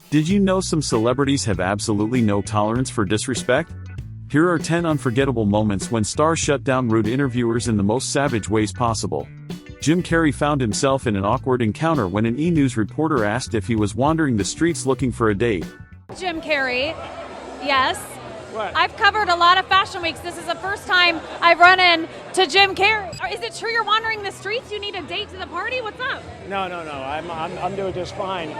Did you know some celebrities have absolutely no tolerance for disrespect? Here are 10 unforgettable moments when stars shut down rude interviewers in the most savage ways possible. Jim Carrey found himself in an awkward encounter when an E! News reporter asked if he was wandering the streets looking for a date. Jim Carrey, yes. What? I've covered a lot of fashion weeks. This is the first time I've run into Jim Carrey. Is it true you're wandering the streets? You need a date to the party? What's up? No. I'm doing just fine.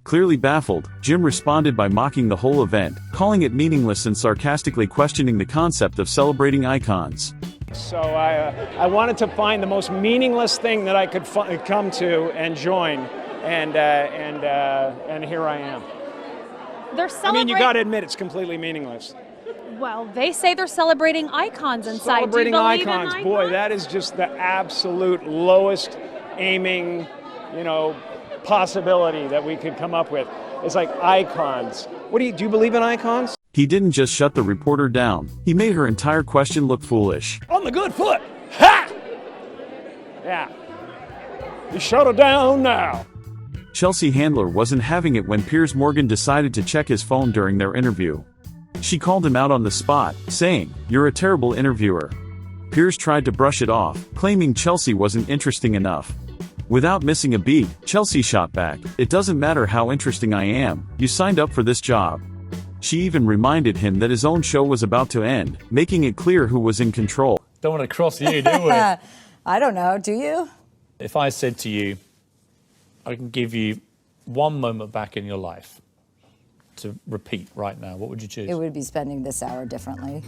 Clearly baffled, Jim responded by mocking the whole event, calling it meaningless and sarcastically questioning the concept of celebrating icons. So I wanted to find the most meaningless thing that I could come to and join, and here I am. They're I celebrating. mean, you got to admit it's completely meaningless. Well, they say they're celebrating icons inside. Celebrating Do you believe icons, in boy, that is just the absolute lowest aiming, possibility that we could come up with. It's like icons. Do you believe in icons? He didn't just shut the reporter down, he made her entire question look foolish. On the good foot. Ha! Yeah. You shut her down now. Chelsea Handler wasn't having it when Piers Morgan decided to check his phone during their interview. She called him out on the spot, saying, "You're a terrible interviewer." Piers tried to brush it off, claiming Chelsea wasn't interesting enough. Without missing a beat, Chelsea shot back, "It doesn't matter how interesting I am, you signed up for this job." She even reminded him that his own show was about to end, making it clear who was in control. Don't want to cross you, do we? I don't know, do you? If I said to you, I can give you one moment back in your life to repeat right now, what would you choose? It would be spending this hour differently.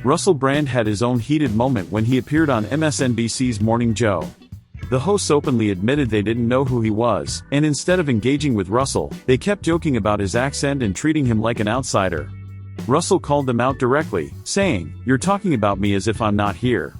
Russell Brand had his own heated moment when he appeared on MSNBC's Morning Joe. The hosts openly admitted they didn't know who he was, and instead of engaging with Russell, they kept joking about his accent and treating him like an outsider. Russell called them out directly, saying, "You're talking about me as if I'm not here."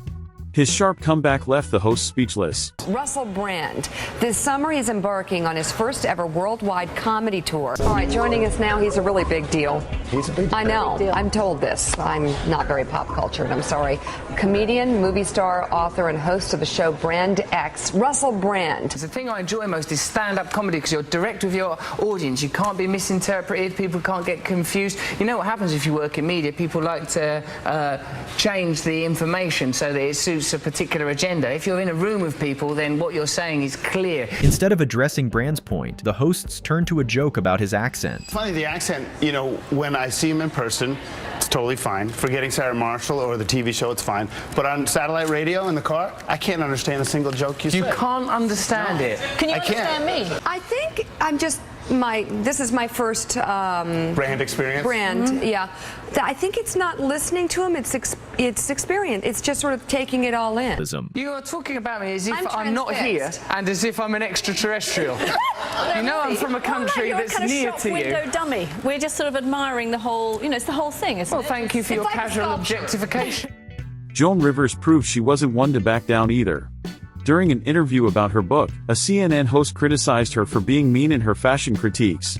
His sharp comeback left the hosts speechless. Russell Brand. This summer he's embarking on his first ever worldwide comedy tour. All right, joining us now, he's a really big deal. He's a big deal. I know. I'm told this. I'm not very pop cultured. I'm sorry. Comedian, movie star, author, and host of the show Brand X, Russell Brand. The thing I enjoy most is stand-up comedy because you're direct with your audience. You can't be misinterpreted. People can't get confused. You know what happens if you work in media? People like to change the information so that it suits a particular agenda. If you're in a room with people, then what you're saying is clear. Instead of addressing Brand's point, the hosts turned to a joke about his accent. Funny, the accent, when I see him in person, it's totally fine. Forgetting Sarah Marshall or the TV show, it's fine. But on satellite radio in the car, I can't understand a single joke you say. You can't understand it. Can you I understand can't. me? I think I'm just this is my first Brand experience? Brand, yeah. I think it's not listening to him, it's experience. It's just sort of taking it all in. You are talking about me as if I'm not here and as if I'm an extraterrestrial. I'm from a country that's near to you. Window dummy. We're just sort of admiring the whole, it's the whole thing, isn't it? Well, thank you for your casual objectification. Joan Rivers proved she wasn't one to back down either. During an interview about her book, a CNN host criticized her for being mean in her fashion critiques.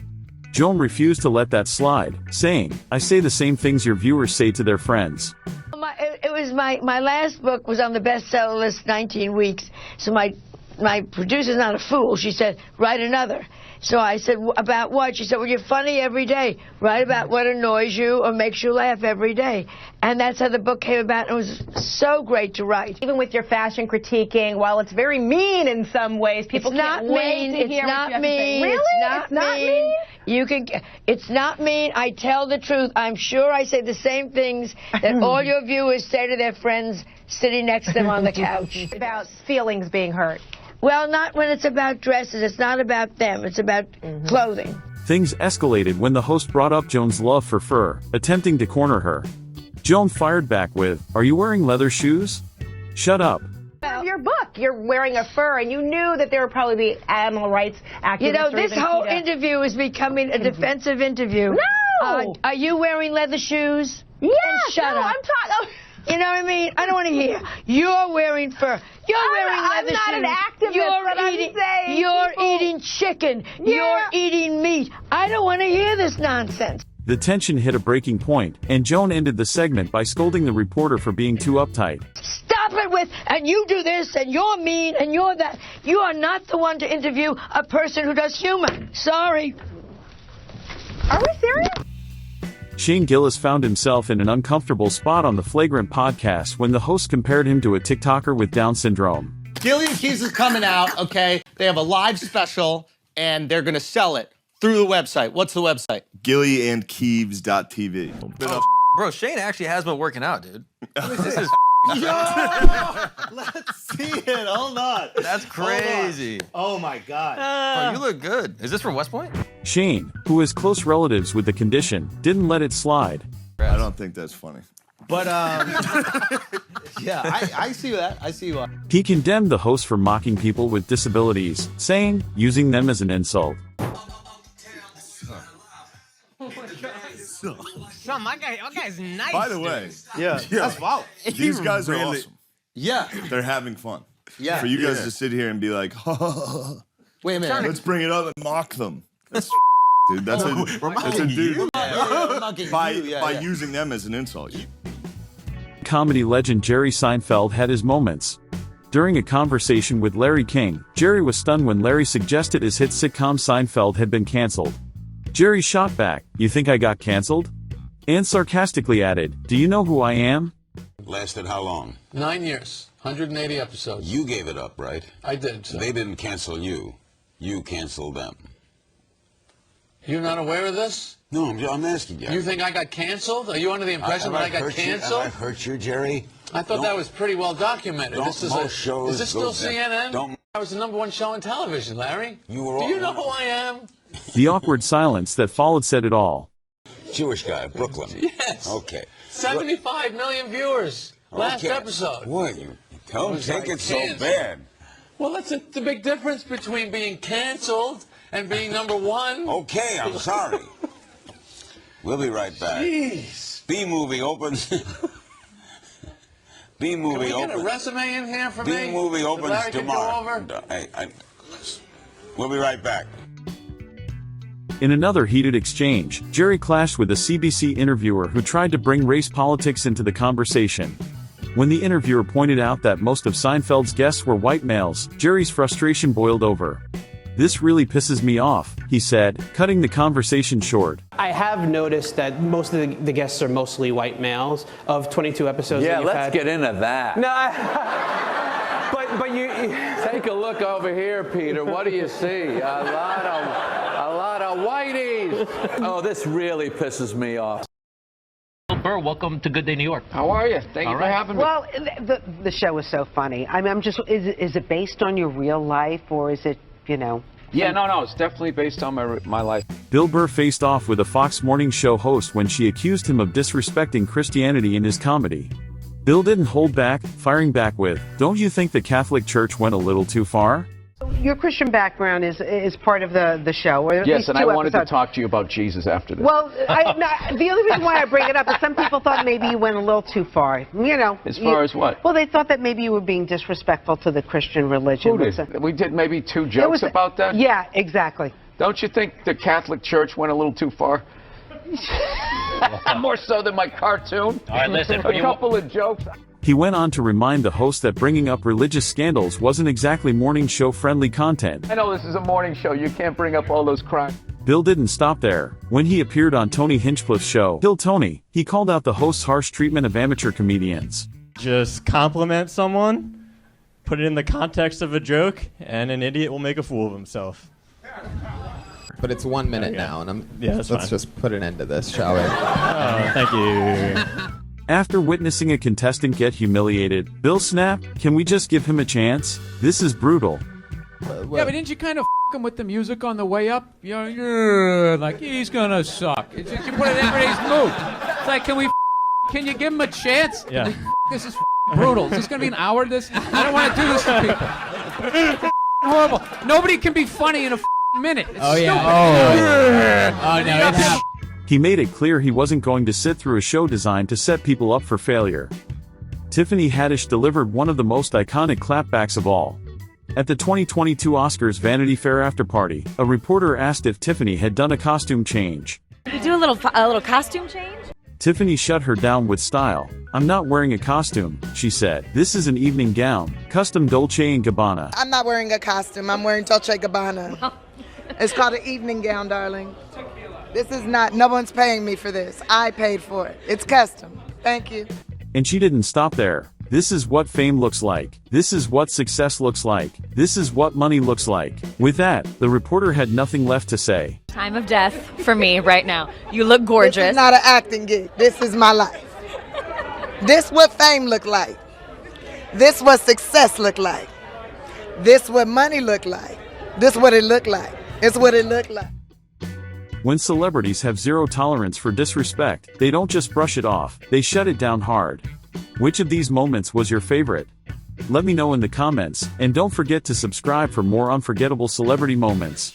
Joan refused to let that slide, saying, "I say the same things your viewers say to their friends." My last book was on the bestseller list 19 weeks, so my producer's not a fool. She said, "Write another." So I said, "About what?" She said, "Well, you're funny every day. Write about what annoys you or makes you laugh every day." And that's how the book came about. It was so great to write. Even with your fashion critiquing, while it's very mean in some ways, people can't wait to hear what you have to say. Really? It's not mean. It's not mean. I tell the truth. I'm sure I say the same things that all your viewers say to their friends sitting next to them on the couch. About feelings being hurt. Well, not when it's about dresses. It's not about them. It's about clothing. Things escalated when the host brought up Joan's love for fur, attempting to corner her. Joan fired back with, "Are you wearing leather shoes? Shut up." Of your book, you're wearing a fur, and you knew that there would probably be animal rights activists. This whole interview is becoming a defensive interview. No! Are you wearing leather shoes? Yes! Shut up. I'm talking. You know what I mean? I don't want to hear. You're wearing fur. You're wearing leather shoes. I'm not an activist, You're eating chicken. Yeah. You're eating meat. I don't want to hear this nonsense. The tension hit a breaking point, and Joan ended the segment by scolding the reporter for being too uptight. Stop it with, and you do this, and you're mean, and you're that. You are not the one to interview a person who does humor. Sorry. Are we serious? Shane Gillis found himself in an uncomfortable spot on the Flagrant podcast when the host compared him to a TikToker with Down syndrome. Gilly and Keeves is coming out, okay? They have a live special, and they're going to sell it through the website. What's the website? GillyandKeeves.tv. Oh, bro, Shane actually has been working out, dude. This is Yo! Let's see it. Hold on. That's crazy. Oh, my God. Bro, you look good. Is this from West Point? Shane, who has close relatives with the condition, didn't let it slide. I don't think that's funny. But, yeah, I see that. I see what. He condemned the host for mocking people with disabilities, saying, using them as an insult. Son, my guy's nice. By the way, that's wow. These guys are Really? awesome. Yeah. They're having fun. Yeah. For you guys to sit here and be like, Wait a minute. let's bring it up and mock them. That's dude. That's a dude. By using them as an insult. Comedy legend Jerry Seinfeld had his moments. During a conversation with Larry King, Jerry was stunned when Larry suggested his hit sitcom Seinfeld had been canceled. Jerry shot back, "You think I got canceled?" And sarcastically added, "Do you know who I am?" Lasted how long? 9 years, 180 episodes. You gave it up, right? I did. So. They didn't cancel you. You canceled them. You're not aware of this? No, I'm asking you. You think I got canceled? Are you under the impression that I got canceled? Have I hurt you, Jerry? I thought that was pretty well documented. This is most shows is this still go- CNN? Don't- I was the #1 show on television, Larry. You were Do all- you know who I am? The awkward silence that followed said it all. Jewish guy, Brooklyn. Yes. Okay. 75 million viewers last Okay. episode. What? You don't take it so bad. Well, that's the big difference between being canceled and being #1. Okay, I'm sorry. We'll be right back. Jeez. B-movie opens. B-movie Can we get a opens. resume in here for me? B-movie that opens Larry can go tomorrow. over? We'll be right back. In another heated exchange, Jerry clashed with a CBC interviewer who tried to bring race politics into the conversation. When the interviewer pointed out that most of Seinfeld's guests were white males, Jerry's frustration boiled over. "This really pisses me off," he said, cutting the conversation short. I have noticed that most of the guests are mostly white males of 22 episodes Yeah, that you've let's had. get into that. No, but you take a look over here, Peter. What do you see? A lot of whiteys. Oh, this really pisses me off. Burr, welcome to Good Day New York. How are you? Thank you for having me. Well, the show is so funny. I'm just, is it based on your real life, or is it, Yeah, no, it's definitely based on my life. Bill Burr faced off with a Fox Morning Show host when she accused him of disrespecting Christianity in his comedy. Bill didn't hold back, firing back with, "Don't you think the Catholic Church went a little too far?" Your Christian background is part of the show. Or at Yes, least and two I wanted episodes. to talk to you about Jesus after this. Well, the only reason why I bring it up is some people thought maybe you went a little too far. As far as what? Well, they thought that maybe you were being disrespectful to the Christian religion. Who did? We did maybe 2 jokes about that? Yeah, exactly. Don't you think the Catholic Church went a little too far? More so than my cartoon. All right, listen. A couple of jokes. He went on to remind the host that bringing up religious scandals wasn't exactly morning show friendly content. I know this is a morning show. You can't bring up all those crimes. Bill didn't stop there. When he appeared on Tony Hinchcliffe's show, Kill Tony, he called out the host's harsh treatment of amateur comedians. Just compliment someone, put it in the context of a joke, and an idiot will make a fool of himself. But it's 1 minute now, and let's fine. just put an end to this, shall we? Oh, thank you. After witnessing a contestant get humiliated, Bill snapped, "Can we just give him a chance? This is brutal." Yeah, but didn't you kind of him with the music on the way up? You know, you're like, he's gonna suck. It's just, you put it in everybody's mood. It's like, can you give him a chance? Yeah. This is brutal. Is this gonna be an hour of this? I don't want to do this to people. Horrible. Nobody can be funny in a minute. It's stupid. Oh, no, it's not. He made it clear he wasn't going to sit through a show designed to set people up for failure. Tiffany Haddish delivered one of the most iconic clapbacks of all. At the 2022 Oscars Vanity Fair after-party, a reporter asked if Tiffany had done a costume change. Did you do a little costume change? Tiffany shut her down with style. "I'm not wearing a costume," she said. "This is an evening gown, custom Dolce & Gabbana." I'm not wearing a costume. I'm wearing Dolce & Gabbana. It's called an evening gown, darling. This is not, no one's paying me for this. I paid for it. It's custom. Thank you. And she didn't stop there. This is what fame looks like. This is what success looks like. This is what money looks like. With that, the reporter had nothing left to say. Time of death for me right now. You look gorgeous. This is not an acting gig. This is my life. This what fame look like. This what success look like. This what money look like. This what it look like. It's what it look like. When celebrities have zero tolerance for disrespect, they don't just brush it off, they shut it down hard. Which of these moments was your favorite? Let me know in the comments, and don't forget to subscribe for more unforgettable celebrity moments.